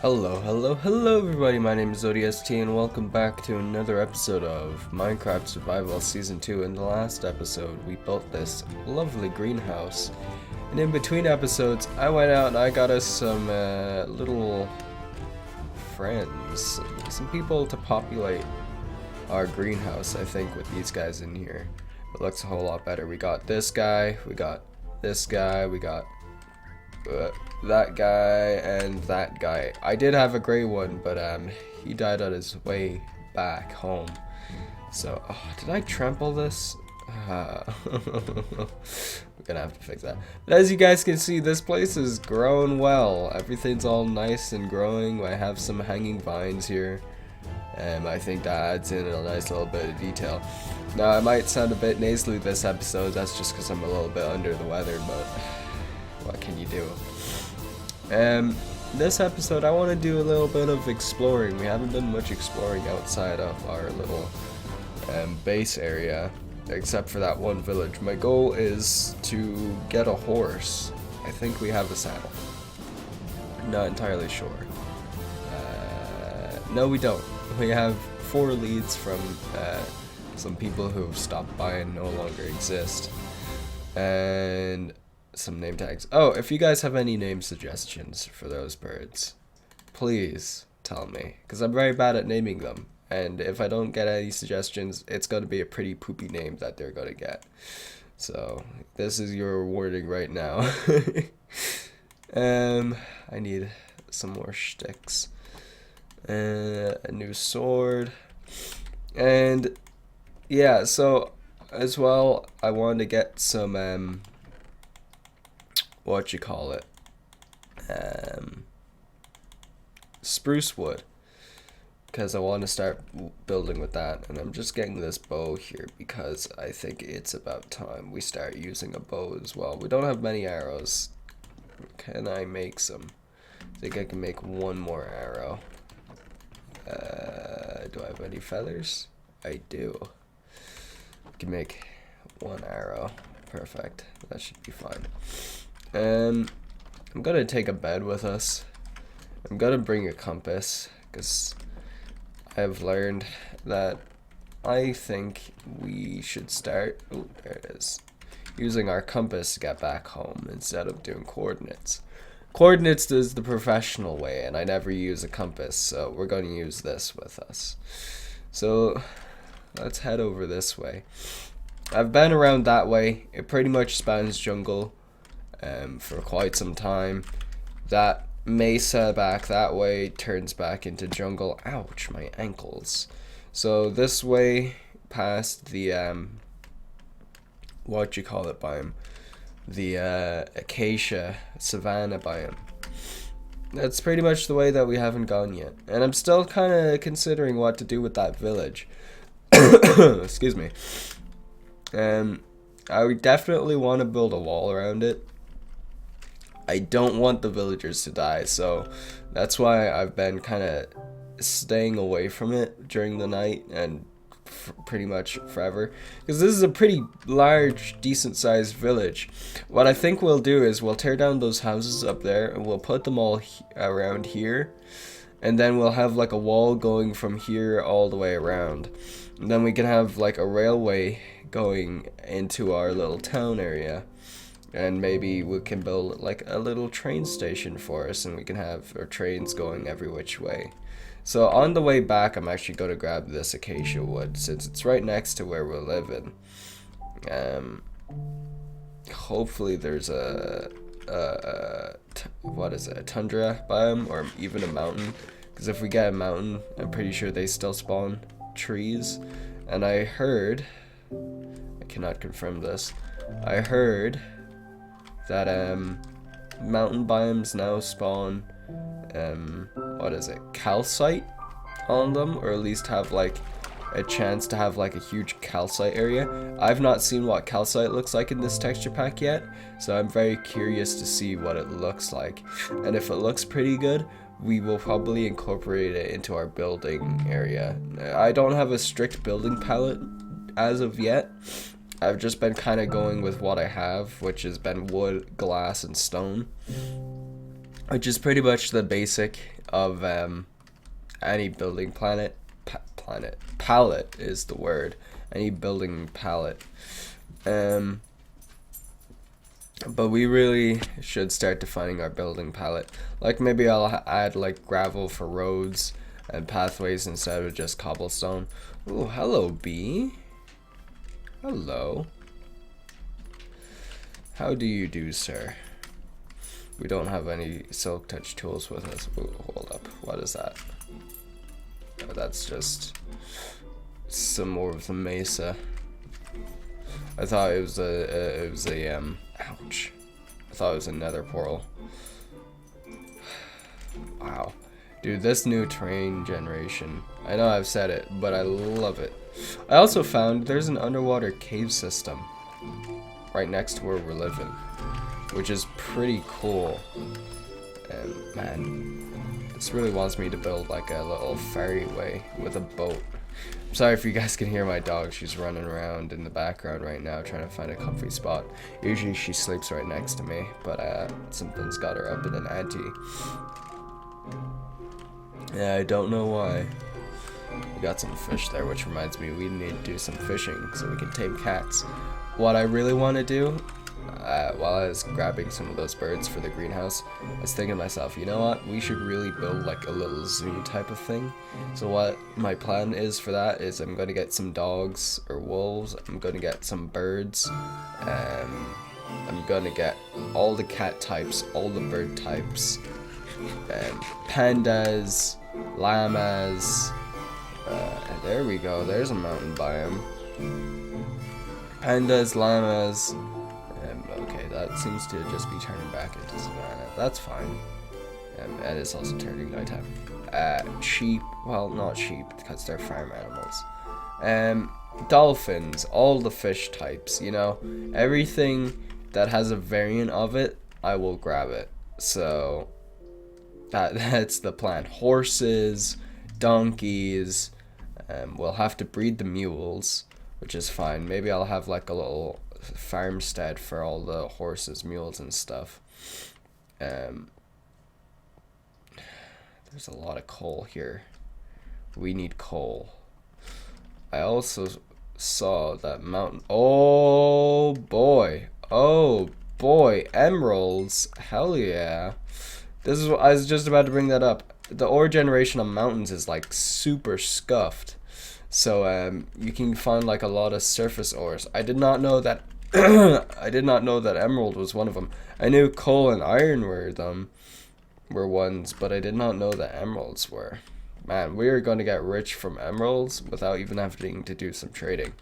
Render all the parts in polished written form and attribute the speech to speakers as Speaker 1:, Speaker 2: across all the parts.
Speaker 1: Hello everybody, my name is JustAnODST and welcome back to another episode of Minecraft Survival Season 2. In the last episode, we built this lovely greenhouse, and in between episodes, I went out and I got us some little friends, some people to populate our greenhouse, I think, with these guys in here. It looks a whole lot better. We got this guy, we got this guy, we got that guy and that guy. I did have a gray one, but he died on his way back home. So, did I trample this? We're gonna have to fix that. But as you guys can see, this place is growing well. Everything's all nice and growing. I have some hanging vines here. I think that adds in a nice little bit of detail. Now, I might sound a bit nasally this episode. That's just because I'm a little bit under the weather, but what can you do? This episode I want to do a little bit of exploring. We haven't done much exploring outside of our little base area, except for that one village. My goal is to get a horse. I think we have a saddle. Not entirely sure. No, we don't. We have 4 leads from some people who have stopped by and no longer exist. And some name tags. Oh, if you guys have any name suggestions for those birds, please tell me, because I'm very bad at naming them, and if I don't get any suggestions, it's going to be a pretty poopy name that they're going to get. So this is your warning right now. I need some more sticks, a new sword, and yeah, so as well I wanted to get some spruce wood, because I want to start building with that. And I'm just getting this bow here because I think it's about time we start using a bow as well. We don't have many arrows. Can I make some? I think I can make one more arrow. Do I have any feathers? I do. I can make one arrow. Perfect. That should be fine. I'm gonna take a bed with us. I'm gonna bring a compass, because I've learned that I think we should start, oh, there it is, using our compass to get back home instead of doing coordinates. Coordinates is the professional way, and I never use a compass, so we're going to use this with us. So let's head over this way. I've been around that way. It pretty much spans jungle for quite some time. That mesa back that way turns back into jungle. Ouch, my ankles. So this way past the biome, the acacia savanna biome. That's pretty much the way that we haven't gone yet, and I'm still kind of considering what to do with that village. Excuse me. I would definitely want to build a wall around it. I don't want the villagers to die, so that's why I've been kind of staying away from it during the night and pretty much forever, because this is a pretty large, decent sized village. What I think we'll do is we'll tear down those houses up there and we'll put them all around here, and then we'll have like a wall going from here all the way around, and then we can have like a railway going into our little town area. And maybe we can build like a little train station for us, and we can have our trains going every which way. So on the way back, I'm actually going to grab this acacia wood, since it's right next to where we're living. Hopefully there's a tundra biome, or even a mountain. Because if we get a mountain, I'm pretty sure they still spawn trees. And I heard, I cannot confirm this, I heard that mountain biomes now spawn calcite on them, or at least have like a chance to have like a huge calcite area. I've not seen what calcite looks like in this texture pack yet, so I'm very curious to see what it looks like, and if it looks pretty good, we will probably incorporate it into our building area. I don't have a strict building palette as of yet. I've just been kind of going with what I have, which has been wood, glass, and stone. which is pretty much the basic of any building palette is the word. Any building palette. But we really should start defining our building palette. Like maybe I'll add like gravel for roads and pathways instead of just cobblestone. Ooh, hello bee. Hello. How do you do, sir? We don't have any silk touch tools with us. Ooh, hold up. What is that? Oh, that's just some more of the mesa. I thought it was a ouch. I thought it was a nether portal. Wow. Dude, this new terrain generation. I know I've said it, but I love it. I also found there's an underwater cave system right next to where we're living, which is pretty cool. And man, this really wants me to build like a little ferryway with a boat. I'm sorry if you guys can hear my dog. She's running around in the background right now trying to find a comfy spot. Usually she sleeps right next to me, but something's got her up in an ante. Yeah, I don't know why. We got some fish there, which reminds me we need to do some fishing so we can tame cats. What I really want to do, while I was grabbing some of those birds for the greenhouse, I was thinking to myself, you know what, we should really build like a little zoo type of thing. So what my plan is for that is I'm going to get some dogs or wolves, I'm going to get some birds, I'm going to get all the cat types, all the bird types, pandas, llamas, there we go, there's a mountain biome. Pandas, llamas, okay, that seems to just be turning back into savanna. That's fine. And it's also turning nighttime. Sheep, well, not sheep because they're farm animals. Dolphins, all the fish types, you know, everything that has a variant of it, I will grab it. So that's the plan. Horses, donkeys, we'll have to breed the mules, which is fine. Maybe I'll have like a little farmstead for all the horses, mules, and stuff. There's a lot of coal here. We need coal. I also saw that mountain. Oh boy. Oh boy. Emeralds. Hell yeah. This is what I was just about to bring that up. The ore generation on mountains is like super scuffed. So you can find like a lot of surface ores. I did not know that I did not know that emerald was one of them. I knew coal and iron were ones, but I did not know that emeralds were. Man, we are going to get rich from emeralds without even having to do some trading.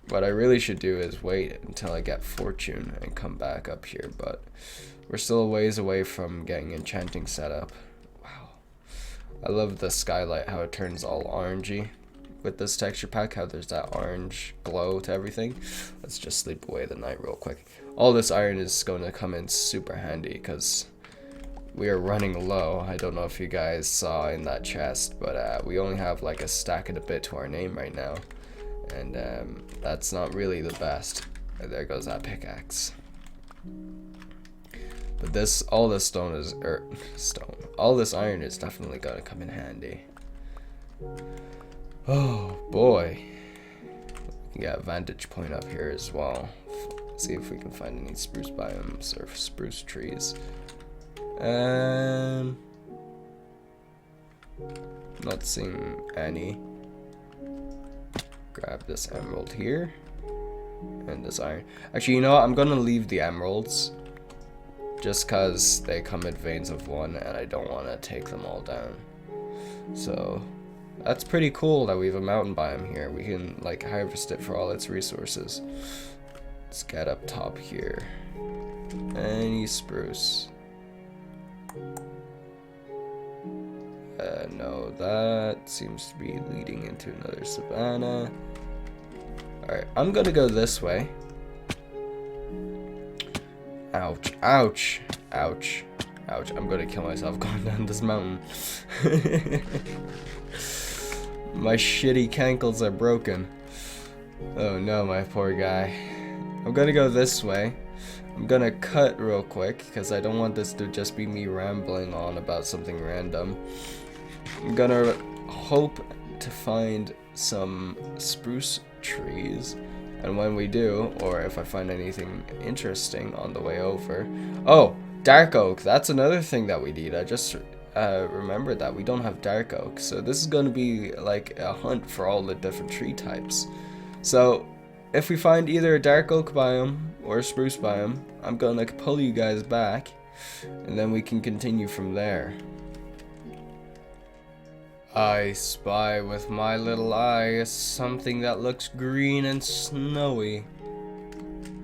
Speaker 1: What I really should do is wait until I get fortune and come back up here, but we're still a ways away from getting enchanting set up. Wow. I love the skylight, how it turns all orangey with this texture pack, how there's that orange glow to everything. Let's just sleep away the night real quick. All this iron is going to come in super handy because we are running low. I don't know if you guys saw in that chest, but we only have like a stack and a bit to our name right now, and that's not really the best. And there goes that pickaxe. But all this all this iron is definitely gonna come in handy. Oh boy. We can get a vantage point up here as well. See if we can find any spruce biomes or spruce trees. Not seeing any. Grab this emerald here. And this iron. Actually, you know what? I'm gonna leave the emeralds. Just cause they come in veins of one and I don't want to take them all down. So that's pretty cool that we have a mountain biome here. We can like harvest it for all its resources. Let's get up top here. Any spruce. No, that seems to be leading into another savanna. Alright, I'm gonna go this way. Ouch, ouch, ouch, ouch. I'm gonna kill myself going down this mountain. My shitty cankles are broken. Oh no, my poor guy. I'm gonna go this way. I'm gonna cut real quick because I don't want this to just be me rambling on about something random. I'm gonna hope to find some spruce trees, and when we do, or if I find anything interesting on the way over. Oh, dark oak, that's another thing that we need. I just remembered that we don't have dark oak, so this is gonna be like a hunt for all the different tree types. So if we find either a dark oak biome or a spruce biome, I'm gonna pull you guys back, and then we can continue from there. I spy with my little eye something that looks green and snowy.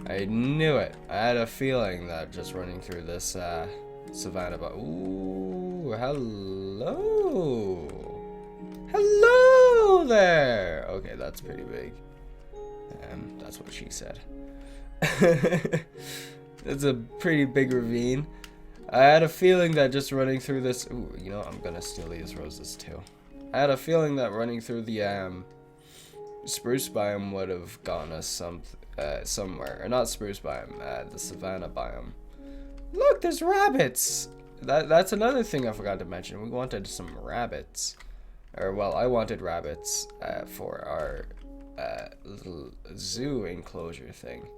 Speaker 1: I knew it. I had a feeling that just running through this savannah. But ooh, hello, hello there. Okay, that's pretty big. That's what she said. It's a pretty big ravine. I had a feeling that just running through this. Ooh, you know, I'm gonna steal these roses too. I had a feeling that running through the spruce biome would have gotten us somewhere. Or not spruce biome, the savannah biome. Look, there's rabbits! That's another thing I forgot to mention. We wanted some rabbits. Or, well, I wanted rabbits for our little zoo enclosure thing.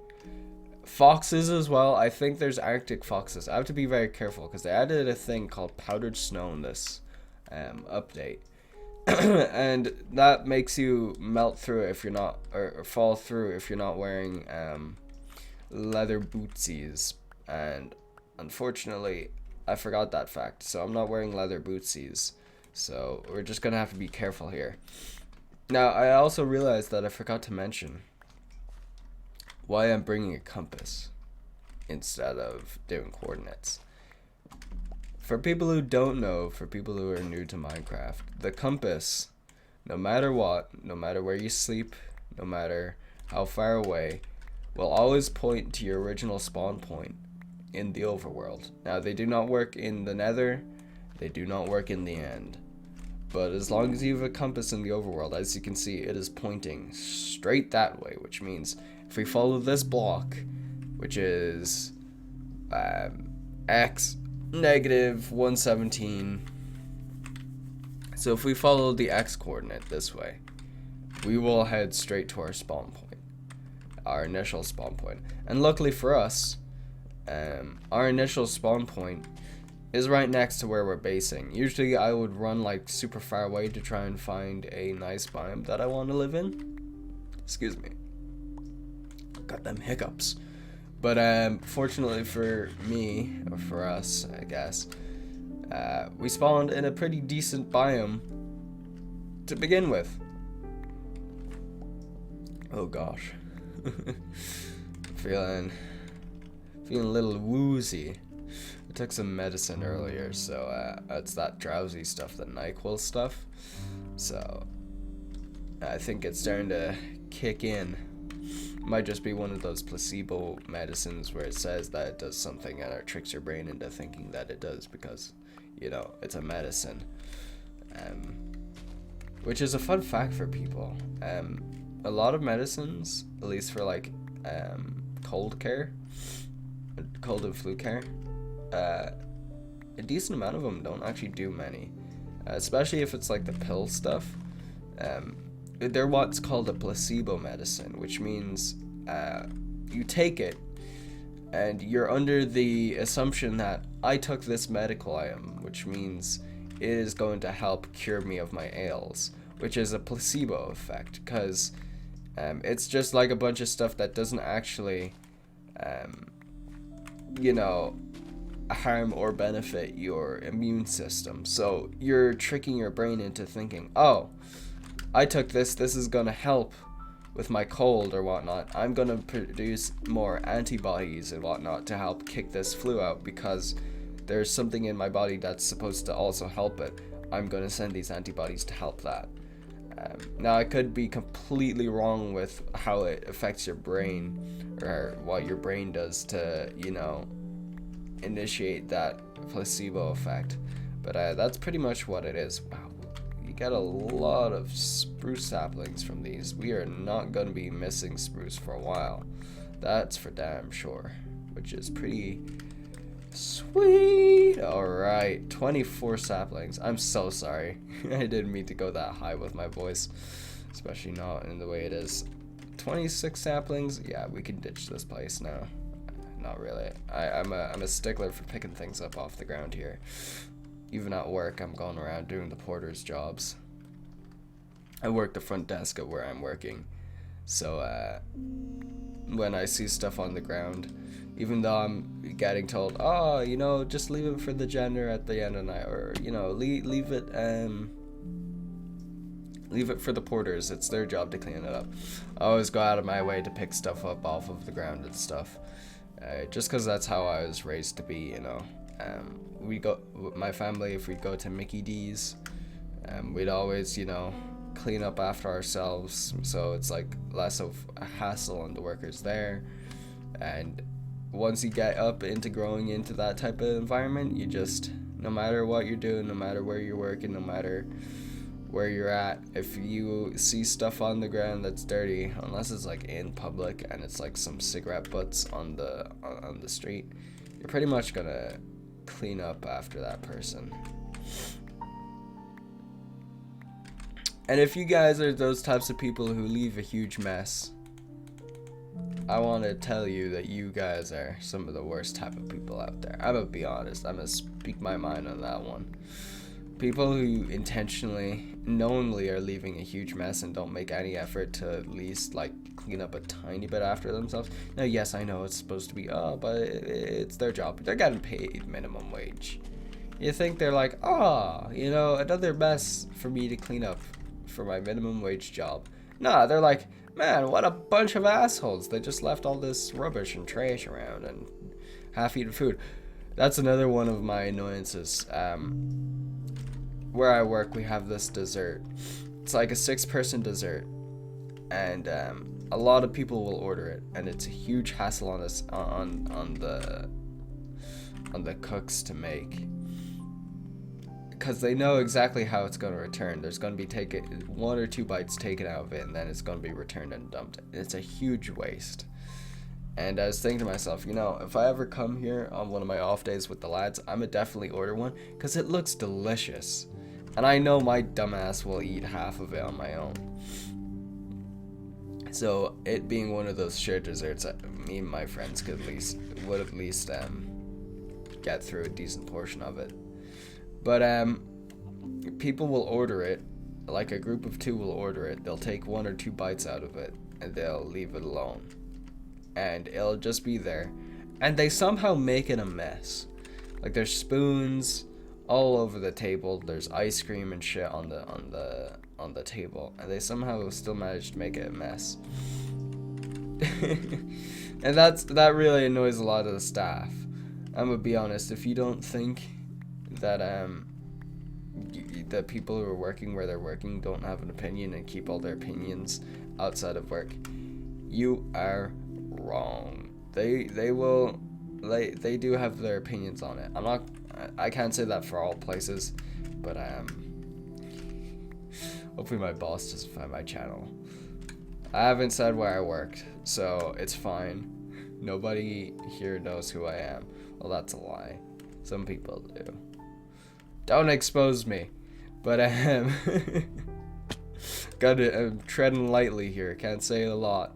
Speaker 1: Foxes as well. I think there's Arctic foxes. I have to be very careful because they added a thing called powdered snow in this update. And that makes you melt through it if you're not, or fall through if you're not wearing leather bootsies. And unfortunately, I forgot that fact, so I'm not wearing leather bootsies. So we're just gonna have to be careful here. Now, I also realized that I forgot to mention why I'm bringing a compass instead of doing coordinates. For people who don't know, for people who are new to Minecraft, the compass, no matter what, no matter where you sleep, no matter how far away, will always point to your original spawn point in the overworld. Now, they do not work in the nether, they do not work in the end. But as long as you have a compass in the overworld, as you can see, it is pointing straight that way, which means if we follow this block, which is x negative 117, so if we follow the x coordinate this way, we will head straight to our spawn point, our initial spawn point. And luckily for us, our initial spawn point is right next to where we're basing. Usually I would run like super far away to try and find a nice biome that I want to live in. Excuse me. Got them hiccups. But fortunately for me, or for us, I guess, we spawned in a pretty decent biome to begin with. Oh gosh. feeling a little woozy. I took some medicine earlier, so it's that drowsy stuff, the NyQuil stuff. So I think it's starting to kick in. Might just be one of those placebo medicines where it says that it does something and it tricks your brain into thinking that it does because, you know, it's a medicine. Which is a fun fact for people. A lot of medicines, at least for like cold and flu care, a decent amount of them don't actually do many, especially if it's like the pill stuff. They're what's called a placebo medicine, which means you take it and you're under the assumption that I took this medical item, which means it is going to help cure me of my ails, which is a placebo effect, because it's just like a bunch of stuff that doesn't actually you know, harm or benefit your immune system. So you're tricking your brain into thinking, oh, I took this is gonna help with my cold or whatnot. I'm gonna produce more antibodies and whatnot to help kick this flu out because there's something in my body that's supposed to also help it. I'm gonna send these antibodies to help that. Now I could be completely wrong with how it affects your brain or what your brain does to, you know, initiate that placebo effect, but that's pretty much what it is. Wow, you get a lot of spruce saplings from these. We are not going to be missing spruce for a while, that's for damn sure. which is pretty sweet. Alright, 24 saplings. I'm so sorry. I didn't mean to go that high with my voice, especially not in the way it is. 26 saplings. Yeah, we can ditch this place now. Not really. I'm a stickler for picking things up off the ground here. Even at work, I'm going around doing the porter's jobs. I work the front desk at where I'm working, so when I see stuff on the ground, even though I'm getting told, oh, you know, just leave it for the janitor at the end of the night, or, you know, leave it for the porters, it's their job to clean it up. I always go out of my way to pick stuff up off of the ground and stuff, just because that's how I was raised to be, you know. We go with my family, if we go to Mickey D's, we'd always, you know, clean up after ourselves, so it's like less of a hassle on the workers there. And once you get up into growing into that type of environment, you just, no matter what you're doing, no matter where you're working, no matter where you're at, if you see stuff on the ground that's dirty, unless it's like in public and it's like some cigarette butts on the street, you're pretty much gonna clean up after that person. And if you guys are those types of people who leave a huge mess, I want to tell you that you guys are some of the worst type of people out there. I'm gonna be honest. I'm gonna speak my mind on that one. People who intentionally, knowingly are leaving a huge mess and don't make any effort to at least like clean up a tiny bit after themselves. Now, yes, I know it's supposed to be, but it's their job. They're getting paid minimum wage. You think they're like, you know, another mess for me to clean up for my minimum wage job. Nah, they're like, man, what a bunch of assholes. They just left all this rubbish and trash around and half-eaten food. That's another one of my annoyances. Where I work, we have this dessert. It's like a 6-person dessert, and a lot of people will order it, and it's a huge hassle on us on the cooks to make, because they know exactly how it's going to return. There's going to be 1 or 2 bites taken out of it, and then it's going to be returned and dumped. It's a huge waste. And I was thinking to myself, you know, if I ever come here on one of my off days with the lads, I'm gonna definitely order one, because it looks delicious. And I know my dumbass will eat half of it on my own. So it being one of those shared desserts, me and my friends would at least get through a decent portion of it. But people will order it, like a group of 2 will order it. They'll take 1 or 2 bites out of it, and they'll leave it alone. And it'll just be there. And they somehow make it a mess. Like, there's spoons all over the table. There's ice cream and shit on the table. And they somehow still manage to make it a mess. And that really annoys a lot of the staff. I'm gonna be honest, if you don't think that the people who are working where they're working don't have an opinion and keep all their opinions outside of work, you are wrong. They do have their opinions on it. I can't say that for all places, but hopefully my boss doesn't find my channel. I haven't said where I worked, so it's fine. Nobody here knows who I am. Well, that's a lie. Some people do. Don't expose me. But I'm treading lightly here. Can't say a lot.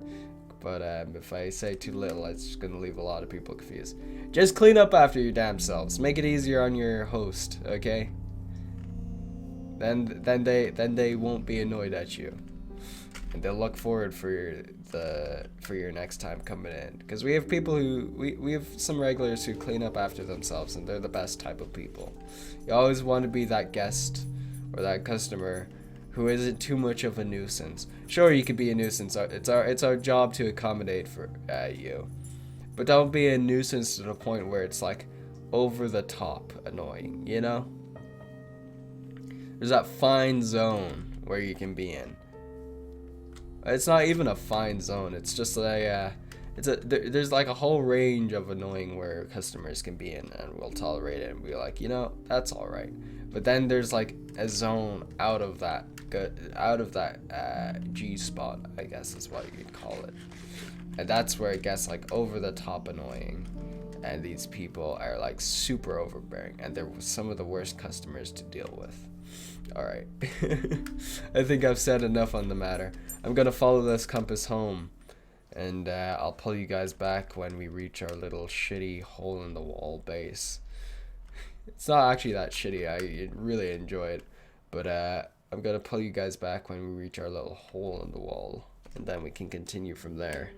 Speaker 1: But if I say too little, it's just gonna leave a lot of people confused. Just clean up after your damn selves. Make it easier on your host, okay? Then they won't be annoyed at you, and they'll look forward for your next time coming in. Because we have people who we have some regulars who clean up after themselves, and they're the best type of people. You always want to be that guest or that customer who isn't too much of a nuisance. Sure, you could be a nuisance. It's our job to accommodate for you, but don't be a nuisance to the point where it's like over the top annoying. You know, there's that fine zone where you can be in. It's not even a fine zone. It's just there's like a whole range of annoying where customers can be in, and we'll tolerate it and be like, you know, that's all right. But then there's like a zone out of that G spot, I guess is what you'd call it, and that's where it gets like over the top annoying. and these people are like super overbearing, and they're some of the worst customers to deal with. Alright, I think I've said enough on the matter. I'm gonna follow this compass home, and I'll pull you guys back when we reach our little shitty hole in the wall base. It's not actually that shitty, I really enjoy it, but I'm gonna pull you guys back when we reach our little hole in the wall, and then we can continue from there.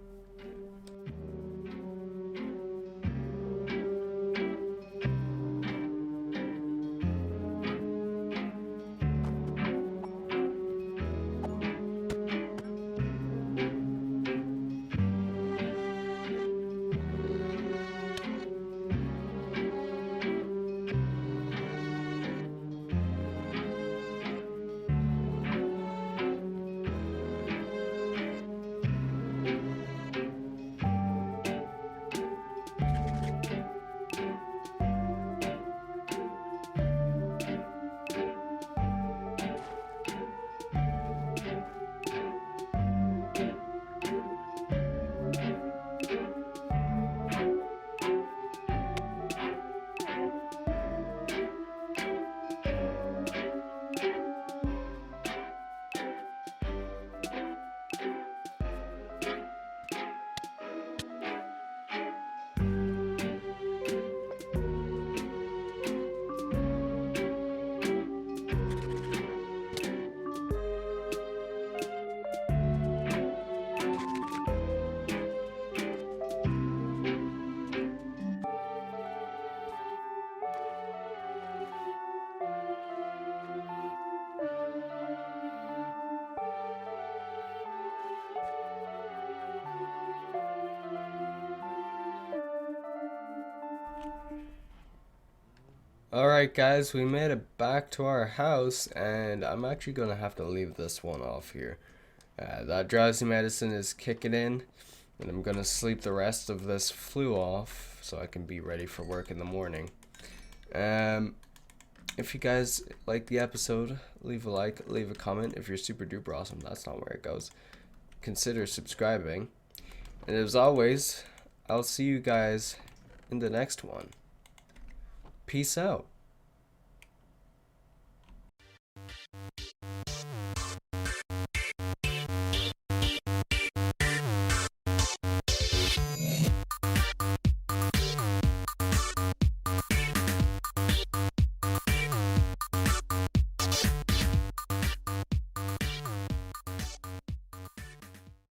Speaker 1: Alright guys, we made it back to our house, and I'm actually going to have to leave this one off here. That drowsy medicine is kicking in, and I'm going to sleep the rest of this flu off so I can be ready for work in the morning. If you guys like the episode, leave a like, leave a comment. If you're super duper awesome, that's not where it goes. Consider subscribing. And as always, I'll see you guys in the next one. Peace out.